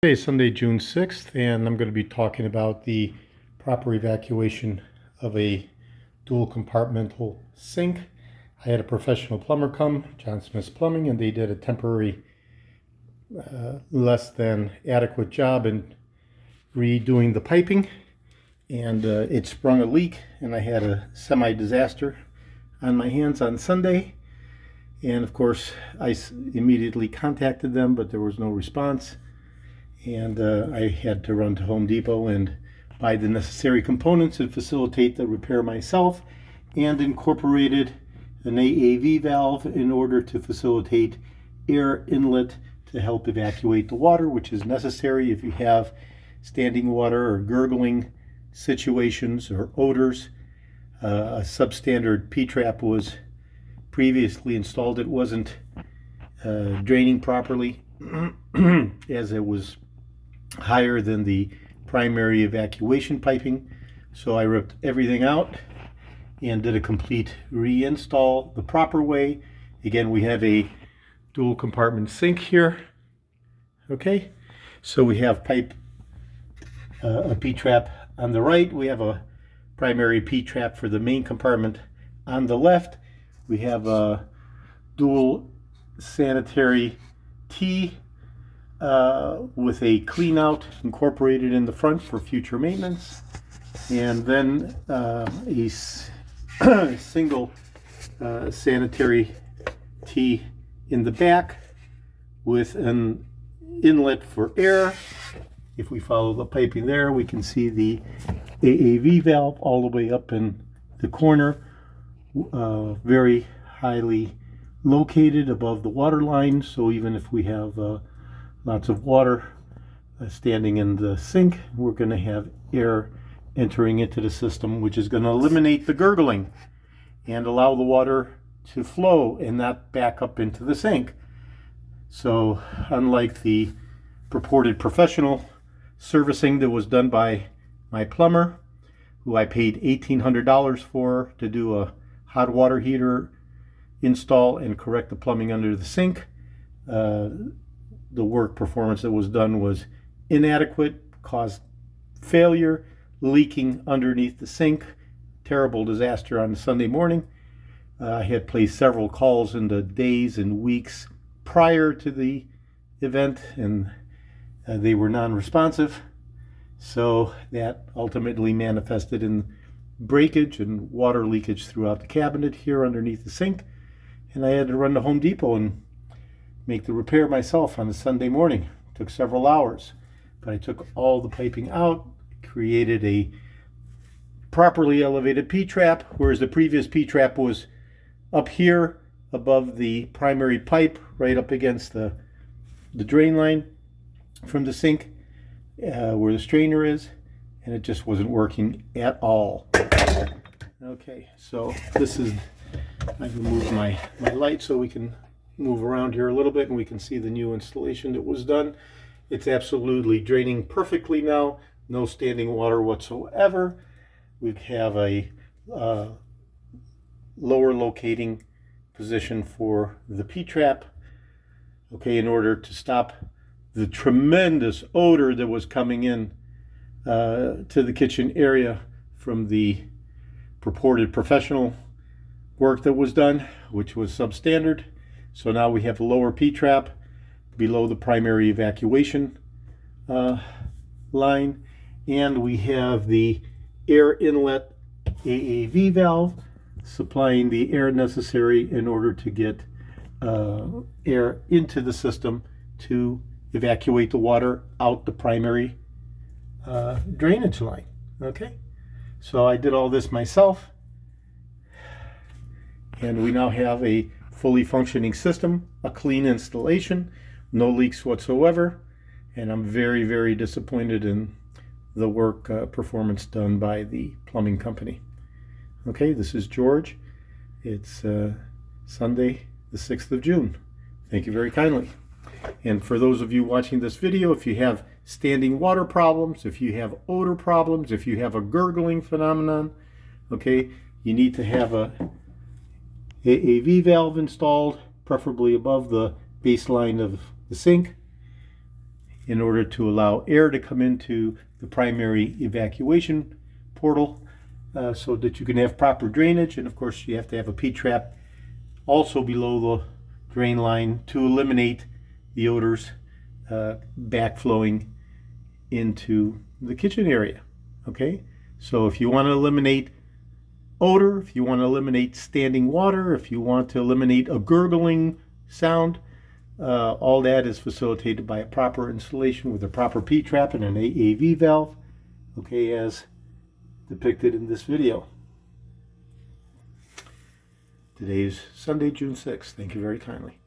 Today is Sunday, June 6th, and I'm going to be talking about the proper evacuation of a dual compartmental sink. I had a professional plumber come, John Smith's Plumbing, and they did a temporary less than adequate job in redoing the piping, and it sprung a leak, and I had a semi-disaster on my hands on Sunday. And of course, I immediately contacted them, but there was no response. And I had to run to Home Depot and buy the necessary components and facilitate the repair myself, and incorporated an AAV valve in order to facilitate air inlet to help evacuate the water, which is necessary if you have standing water or gurgling situations or odors. A substandard P-trap was previously installed. It wasn't draining properly as it was higher than the primary evacuation piping. So I ripped everything out and did a complete reinstall the proper way. Again, we have a dual compartment sink here. Okay, so we have a P-trap on the right. We have a primary P-trap for the main compartment on the left. We have a dual sanitary T with a clean out incorporated in the front for future maintenance, and then a single sanitary T in the back with an inlet for air. If we follow the piping there, we can see the AAV valve all the way up in the corner, very highly located above the water line. So even if we have lots of water standing in the sink, we're going to have air entering into the system, which is going to eliminate the gurgling and allow the water to flow and not back up into the sink. So unlike the purported professional servicing that was done by my plumber, who I paid $1,800 for to do a hot water heater install and correct the plumbing under the sink, the work performance that was done was inadequate, caused failure, leaking underneath the sink. Terrible disaster on Sunday morning. I had placed several calls in the days and weeks prior to the event, and they were non-responsive. So that ultimately manifested in breakage and water leakage throughout the cabinet here underneath the sink. And I had to run to Home Depot and make the repair myself on a Sunday morning. It took several hours, but I took all the piping out, created a properly elevated P-trap, whereas the previous P-trap was up here above the primary pipe, right up against the drain line from the sink, where the strainer is, and it just wasn't working at all. Okay, so this is, I've removed my light so we can move around here a little bit and we can see the new installation that was done. It's absolutely draining perfectly now, no standing water whatsoever. We have a lower locating position for the P-trap, okay, in order to stop the tremendous odor that was coming in to the kitchen area from the purported professional work that was done, which was substandard. So now we have a lower P-trap below the primary evacuation line, and we have the air inlet AAV valve supplying the air necessary in order to get air into the system to evacuate the water out the primary drainage line. Okay, so I did all this myself, and we now have a fully functioning system, a clean installation, no leaks whatsoever, and I'm very, very disappointed in the work performance done by the plumbing company. Okay, this is George. It's Sunday, the 6th of June. Thank you very kindly. And for those of you watching this video, if you have standing water problems, if you have odor problems, if you have a gurgling phenomenon, okay, you need to have a AAV valve installed, preferably above the baseline of the sink. in order to allow air to come into the primary evacuation portal so that you can have proper drainage. And of course you have to have a P-trap also below the drain line to eliminate the odors backflowing into the kitchen area. Okay, so if you want to eliminate odor, if you want to eliminate standing water, if you want to eliminate a gurgling sound, all that is facilitated by a proper installation with a proper P-trap and an AAV valve, okay, as depicted in this video. Today is Sunday, June 6th. Thank you very kindly.